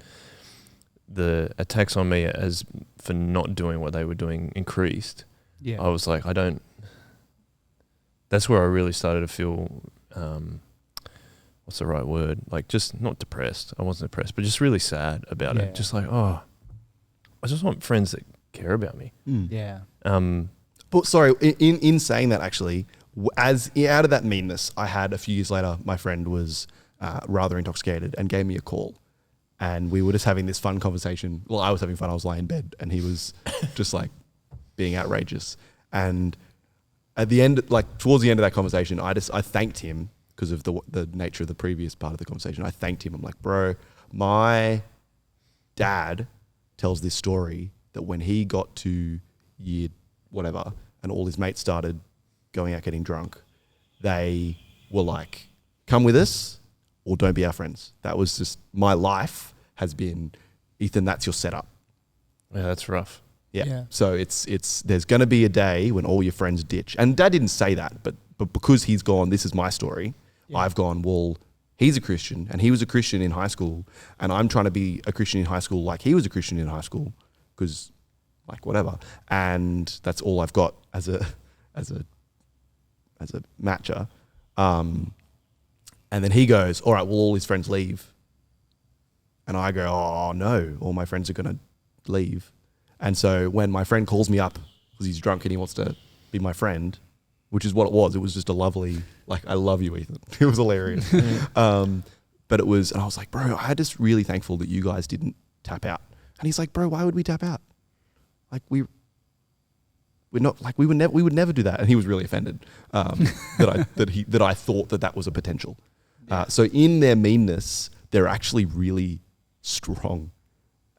the attacks on me as for not doing what they were doing increased, I was like, that's where I really started to feel, what's the right word? Like just not depressed. I wasn't depressed, but just really sad about it. Just like, I just want friends that care about me. Yeah. But sorry, in saying that, actually, out of that meanness, I had a few years later, my friend was rather intoxicated and gave me a call, and we were just having this fun conversation. Well, I was having fun. I was lying in bed, and he was just like being outrageous. And at the end, like towards the end of that conversation, I thanked him because of the nature of the previous part of the conversation. I thanked him. I'm like, bro, my dad tells this story that when he got to year whatever and all his mates started going out getting drunk, they were like, come with us or don't be our friends. That was just, my life has been, Ethan, that's your setup. Yeah, that's rough. Yeah. So it's there's going to be a day when all your friends ditch. And Dad didn't say that, but because he's gone, this is my story. Yeah. I've gone, well, he's a Christian and he was a Christian in high school, and I'm trying to be a Christian in high school like he was a Christian in high school, because like whatever. And that's all I've got as a matcher. And then he goes, all right, well, all his friends leave. And I go, oh no, all my friends are going to leave. And so when my friend calls me up because he's drunk and he wants to be my friend, which is what it was just a lovely, like, I love you, Ethan. It was hilarious. But it was, and I was like, bro, I'm just really thankful that you guys didn't tap out. And he's like, bro, why would we tap out? Like we're not, like we would never do that. And he was really offended that I thought that was a potential. Yeah. So in their meanness, they're actually really strong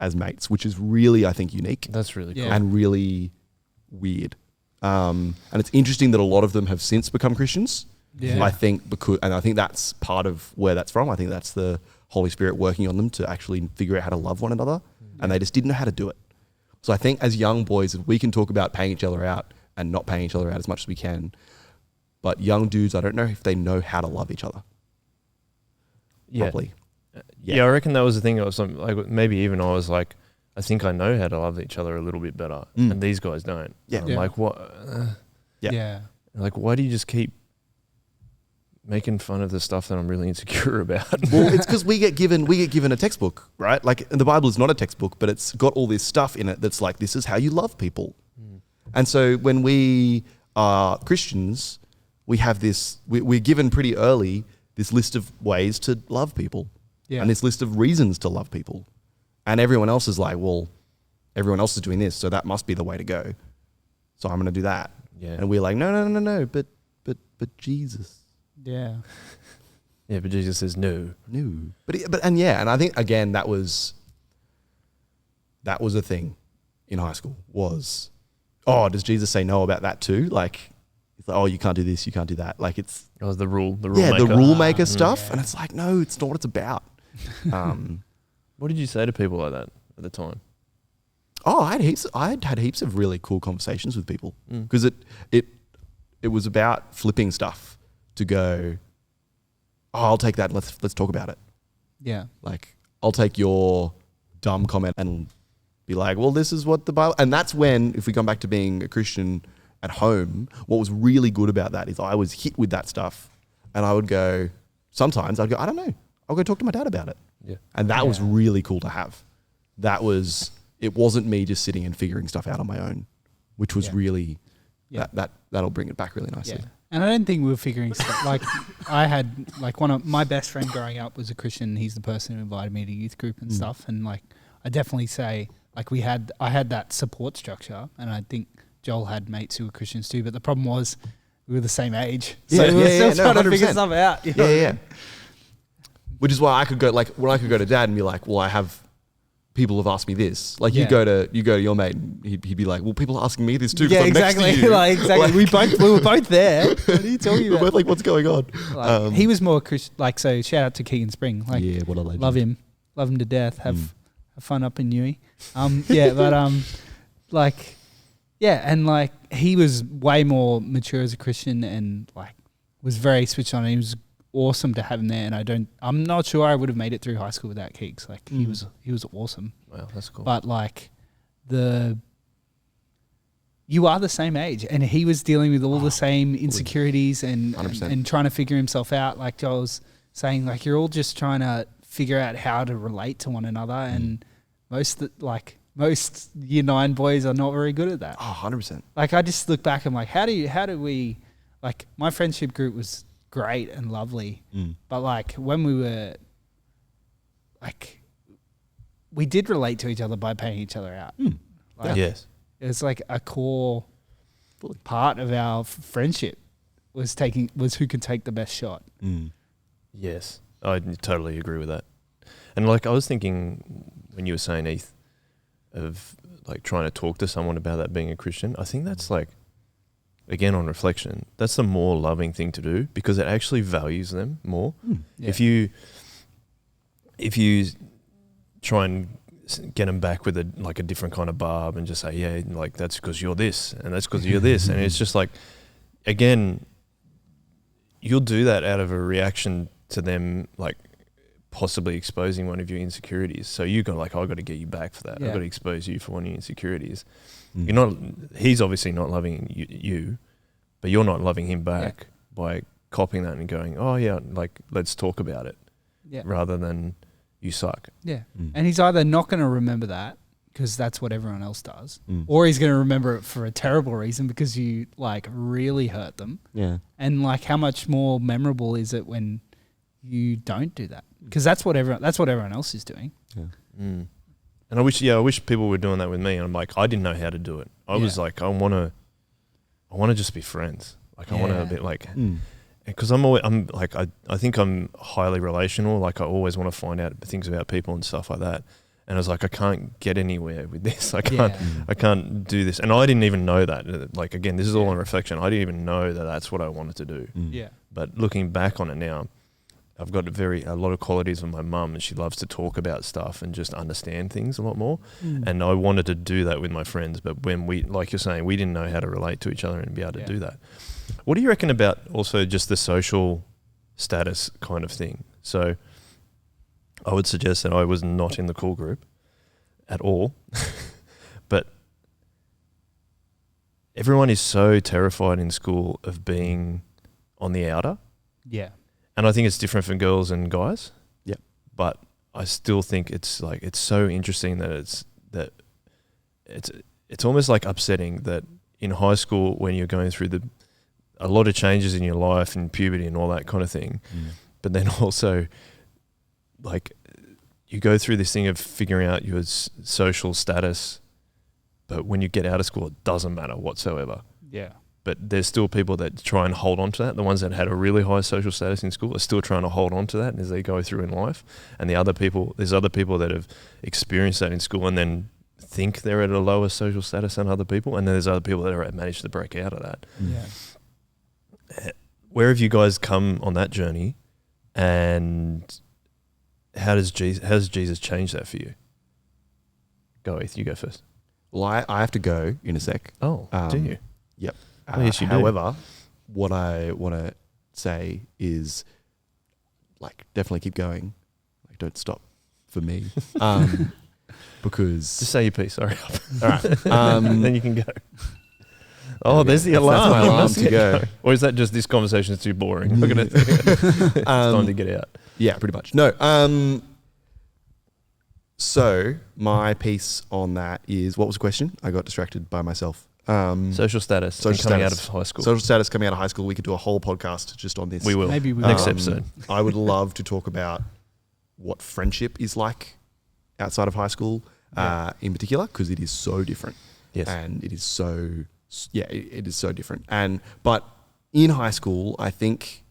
as mates, which is really, I think, unique. That's really cool. And really weird. And it's interesting that a lot of them have since become Christians. Yeah. I think I think that's part of where that's from. I think that's the Holy Spirit working on them to actually figure out how to love one another. Yeah. And they just didn't know how to do it. So I think as young boys, we can talk about paying each other out and not paying each other out as much as we can. But young dudes, I don't know if they know how to love each other properly. Yeah, I reckon that was the thing. I was like, maybe even I was like, I think I know how to love each other a little bit better, and these guys don't. Yeah, I'm like, what? Like, why do you just keep making fun of the stuff that I'm really insecure about? Well, it's because we get given a textbook, right? Like, the Bible is not a textbook, but it's got all this stuff in it that's like, this is how you love people. And so when we are Christians, we have this. We're given pretty early this list of ways to love people. Yeah. And this list of reasons to love people. And everyone else is like, well, everyone else is doing this, so that must be the way to go. So I'm going to do that. Yeah. And we're like, no, but Jesus. Yeah. Yeah, but Jesus says no. No. And I think, again, that was a thing in high school was, oh, does Jesus say no about that too? Like, it's like, oh, you can't do this, you can't do that. Like, it's... Oh, the rule maker. The rule maker stuff. Yeah. And it's like, no, it's not what it's about. What did you say to people like that at the time? Oh, I had heaps of really cool conversations with people because it was about flipping stuff to go, oh, I'll take that. Let's talk about it. Yeah. Like, I'll take your dumb comment and be like, well, this is what the Bible, and that's when, if we come back to being a Christian at home, what was really good about that is I was hit with that stuff and I would go, sometimes I'd go, I don't know, I'll go talk to my dad about it. Yeah. And that was really cool to have. It wasn't me just sitting and figuring stuff out on my own, which was really, that'll bring it back really nicely. Yeah. And I don't think we were figuring stuff, like I had, like one of my best friend growing up was a Christian. He's the person who invited me to youth group and stuff. And like, I definitely say, like I had that support structure, and I think Joel had mates who were Christians too, but the problem was we were the same age. So we were still trying to figure stuff out. You know? Yeah. Which is why I could go, like, when I could go to Dad and be like, well, I have, people have asked me this. Like, you go to your mate and he'd be like, well, people are asking me this too. Yeah, exactly. Exactly. We were both there. What are you talking about? We're both like, what's going on? Like, he was more Christian, like, so shout out to Keegan Spring. Like, yeah, what a legend. Love him to death. Have fun up in Newey. And like, he was way more mature as a Christian and like was very switched on. And he was awesome to have him there, and I'm not sure I would have made it through high school without Keeks. Like he was awesome. Wow, that's cool. But like you are the same age, and he was dealing with all the same insecurities and trying to figure himself out. Like Joel was saying, like you're all just trying to figure out how to relate to one another, and most year 9 boys are not very good at that. Oh, 100%. Like I just look back and like, how do we, like my friendship group was great and lovely, but like when we were like, we did relate to each other by paying each other out. Yes, it's like a core part of our friendship. was who could take the best shot. Yes, I totally agree with that. And like I was thinking when you were saying, Heath, of like trying to talk to someone about that being a Christian, I think that's like, again, on reflection, that's the more loving thing to do because it actually values them more. Yeah. If you try and get them back with a different kind of barb and just say, yeah, like that's because you're this and that's because you're this, and it's just like, again, you'll do that out of a reaction to them like possibly exposing one of your insecurities. So you go like, I've got to get you back for that. Yeah. I've got to expose you for one of your insecurities. You're not. He's obviously not loving you, but you're not loving him back by copying that and going, oh yeah, like let's talk about it, rather than you suck. Yeah, and he's either not going to remember that because that's what everyone else does, or he's going to remember it for a terrible reason because you like really hurt them. Yeah, and like how much more memorable is it when you don't do that? Because that's what everyone else is doing. Yeah. And I wish people were doing that with me. And I'm like, I didn't know how to do it. I was like, I want to just be friends. Like I want to be like, because I think I'm highly relational. Like I always want to find out things about people and stuff like that. And I was like, I can't get anywhere with this. I can't do this. And I didn't even know that. Like again, this is all on reflection. I didn't even know that that's what I wanted to do. Yeah. But looking back on it now, I've got a lot of qualities of my mum, and she loves to talk about stuff and just understand things a lot more. And I wanted to do that with my friends, but when we, like you're saying, we didn't know how to relate to each other and be able to do that. What do you reckon about also just the social status kind of thing? So I would suggest that I was not in the cool group at all, but everyone is so terrified in school of being on the outer. Yeah. And I think it's different for girls and guys. Yeah. But I still think it's so interesting that it's almost like upsetting that in high school when you're going through a lot of changes in your life and puberty and all that kind of thing, but then also like you go through this thing of figuring out your social status, but when you get out of school, it doesn't matter whatsoever. Yeah. But there's still people that try and hold on to that. The ones that had a really high social status in school are still trying to hold on to that as they go through in life. And there's other people that have experienced that in school and then think they're at a lower social status than other people. And then there's other people that have managed to break out of that. Yeah. Where have you guys come on that journey? And how does Jesus change that for you? Go, Heath, you go first. Well, I have to go in a sec. Oh, do you? Yep. Yes, you do. However, what I want to say is, like, definitely keep going. Like, don't stop for me. Because just say your piece. Hurry up. All right. Then you can go. Oh, there's the alarm. That's my alarm to go. Or is that just this conversation is too boring? It's time to get out. Yeah, pretty much. No. So my piece on that is, what was the question? I got distracted by myself. Social status coming out of high school. Social status coming out of high school. We could do a whole podcast just on this. We will. Maybe we will. Next episode. I would love to talk about what friendship is like outside of high school, in particular, because it is so different. Yes. And it is so, it is so different. But in high school, I think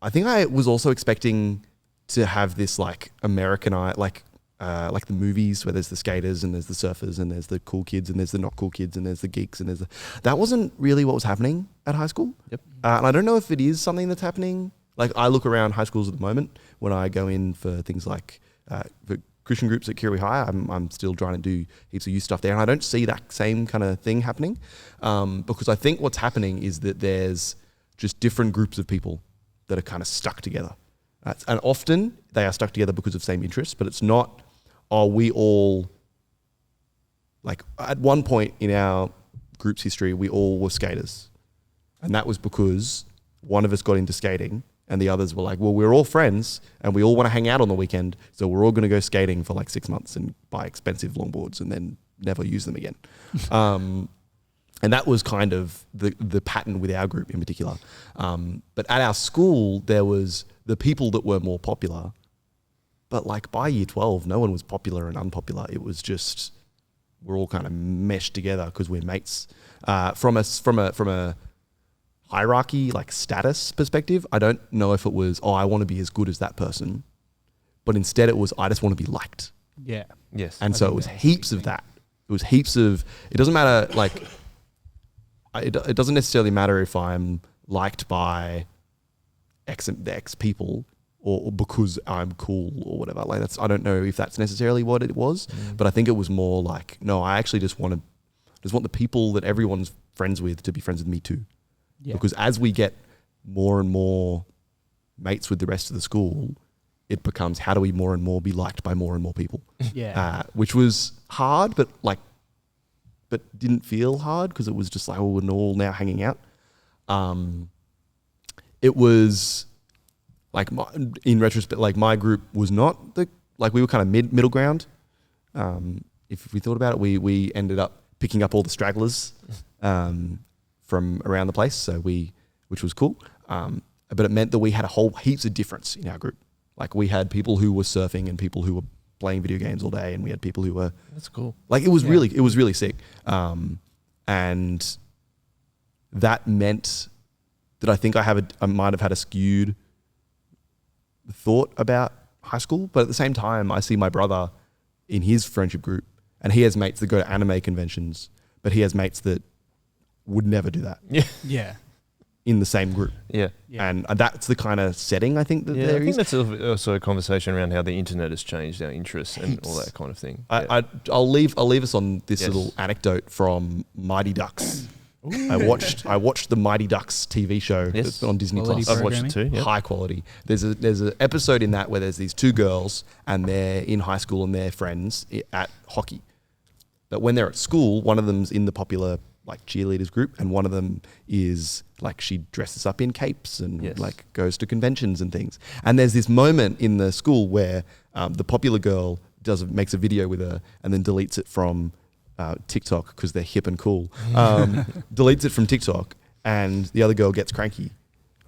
I was also expecting to have this like American like the movies where there's the skaters and there's the surfers and there's the cool kids and there's the not cool kids and there's the geeks and that wasn't really what was happening at high school. Yep. And I don't know if it is something that's happening. Like I look around high schools at the moment when I go in for things like for Christian groups at Kirrawee High. I'm still trying to do heaps of youth stuff there, and I don't see that same kind of thing happening because I think what's happening is that there's just different groups of people that are kind of stuck together. And often they are stuck together because of same interests, but it's not, we all, like at one point in our group's history, we all were skaters. And that was because one of us got into skating and the others were like, well, we're all friends and we all want to hang out on the weekend. So we're all going to go skating for like 6 months and buy expensive longboards and then never use them again. And that was kind of the pattern with our group in particular. But at our school, there was the people that were more popular. But like by year 12, no one was popular and unpopular. It was just, we're all kind of meshed together because we're mates. From a hierarchy, like status perspective. I don't know if it was, I want to be as good as that person, but instead it was, I just want to be liked. Yeah. Yes. And so it was heaps of that. It was heaps of, it doesn't matter, like, it doesn't necessarily matter if I'm liked by X people or because I'm cool or whatever. Like I don't know if that's necessarily what it was, but I think it was more like, no, I actually just want the people that everyone's friends with to be friends with me too. Yeah. Because as we get more and more mates with the rest of the school, it becomes how do we more and more be liked by more and more people? Yeah. Which was hard, but didn't feel hard because it was just like, we're all now hanging out. It was like, in retrospect, like my group was not we were kind of middle ground. If we thought about it, we ended up picking up all the stragglers from around the place, which was cool. But it meant that we had a whole heaps of difference in our group. Like we had people who were surfing and people who were playing video games all day, and we had people who were, that's cool. Like it was really sick. And that meant that I think I might have had a skewed thought about high school, but at the same time, I see my brother in his friendship group, and he has mates that go to anime conventions, but he has mates that would never do that. Yeah. In the same group. Yeah. And that's the kind of setting I think that there is. I think that's also a conversation around how the internet has changed our interests and all that kind of thing. I'll leave us on this little anecdote from Mighty Ducks. Ooh. I watched the Mighty Ducks TV show that's on Disney Plus. I've watched it too. Yep. High quality. There's an episode in that where there's these two girls and they're in high school and they're friends at hockey. But when they're at school, one of them's in the popular like cheerleaders group, and one of them is like she dresses up in capes and like goes to conventions and things. And there's this moment in the school where the popular girl makes a video with her and then deletes it from TikTok because they're hip and cool. Deletes it from TikTok, and the other girl gets cranky,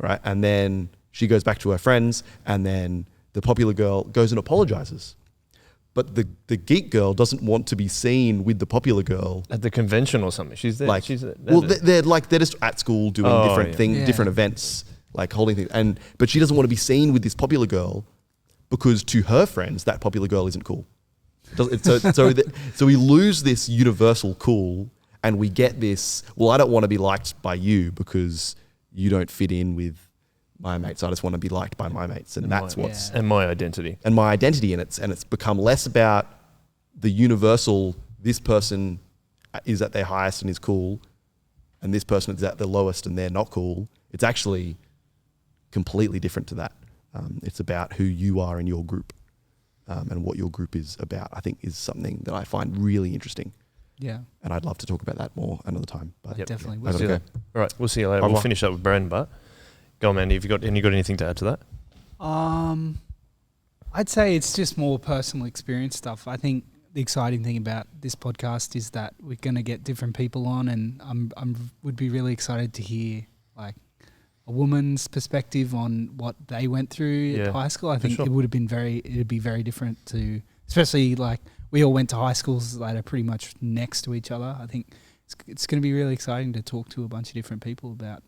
right? And then she goes back to her friends, and then the popular girl goes and apologizes. But the geek girl doesn't want to be seen with the popular girl at the convention or something. She's there. Like, they're just at school doing different things, different events, like holding things. But she doesn't want to be seen with this popular girl because to her friends, that popular girl isn't cool. So we lose this universal cool, and we get this. Well, I don't want to be liked by you because you don't fit in with my mates. I just want to be liked by my mates, and that's what's and my identity. And my identity, and it's become less about the universal. This person is at their highest and is cool, and this person is at the lowest and they're not cool. It's actually completely different to that. It's about who you are in your group, and what your group is about. I think is something that I find really interesting. Yeah, and I'd love to talk about that more another time. But definitely. Okay. All right, we'll see you later. We'll finish up with Brayden, but. Go on, Mandy. Have you got anything to add to that? I'd say it's just more personal experience stuff. I think the exciting thing about this podcast is that we're going to get different people on, and would be really excited to hear like a woman's perspective on what they went through at high school. I think it'd be very different to, especially like we all went to high schools that are pretty much next to each other. I think it's going to be really exciting to talk to a bunch of different people about.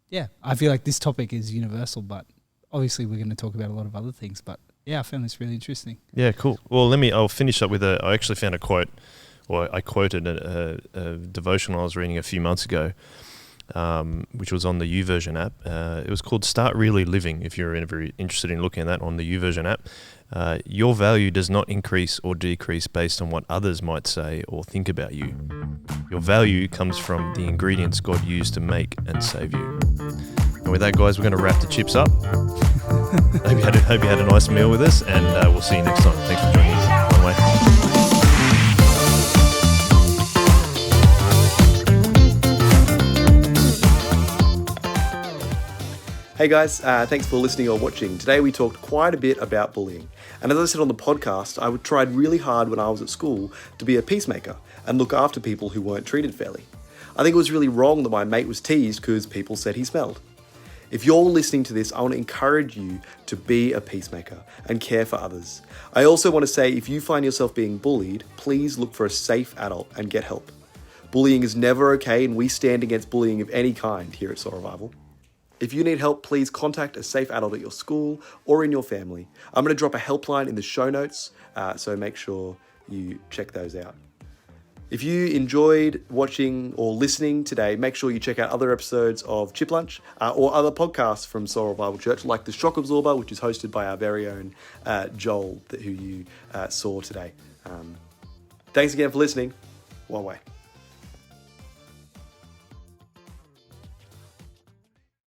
Yeah, I feel like this topic is universal, but obviously we're going to talk about a lot of other things. But yeah, I found this really interesting. Yeah, cool. Well, I'll finish up with I actually found a quote, or I quoted a devotional I was reading a few months ago, which was on the YouVersion app. It was called Start Really Living, if you're very interested in looking at that on the YouVersion app. Your value does not increase or decrease based on what others might say or think about you. Your value comes from the ingredients God used to make and save you. And with that, guys, we're going to wrap the chips up. Hope you had a nice meal with us, and we'll see you next time. Thanks for joining us. Bye, mate. Hey guys, thanks for listening or watching. Today we talked quite a bit about bullying. And as I said on the podcast, I tried really hard when I was at school to be a peacemaker and look after people who weren't treated fairly. I think it was really wrong that my mate was teased because people said he smelled. If you're listening to this, I want to encourage you to be a peacemaker and care for others. I also want to say if you find yourself being bullied, please look for a safe adult and get help. Bullying is never okay, and we stand against bullying of any kind here at Soul Revival. If you need help, please contact a safe adult at your school or in your family. I'm going to drop a helpline in the show notes, so make sure you check those out. If you enjoyed watching or listening today, make sure you check out other episodes of Chip Lunch or other podcasts from Soul Revival Church, like The Shock Absorber, which is hosted by our very own Joel, who you saw today. Thanks again for listening. One way.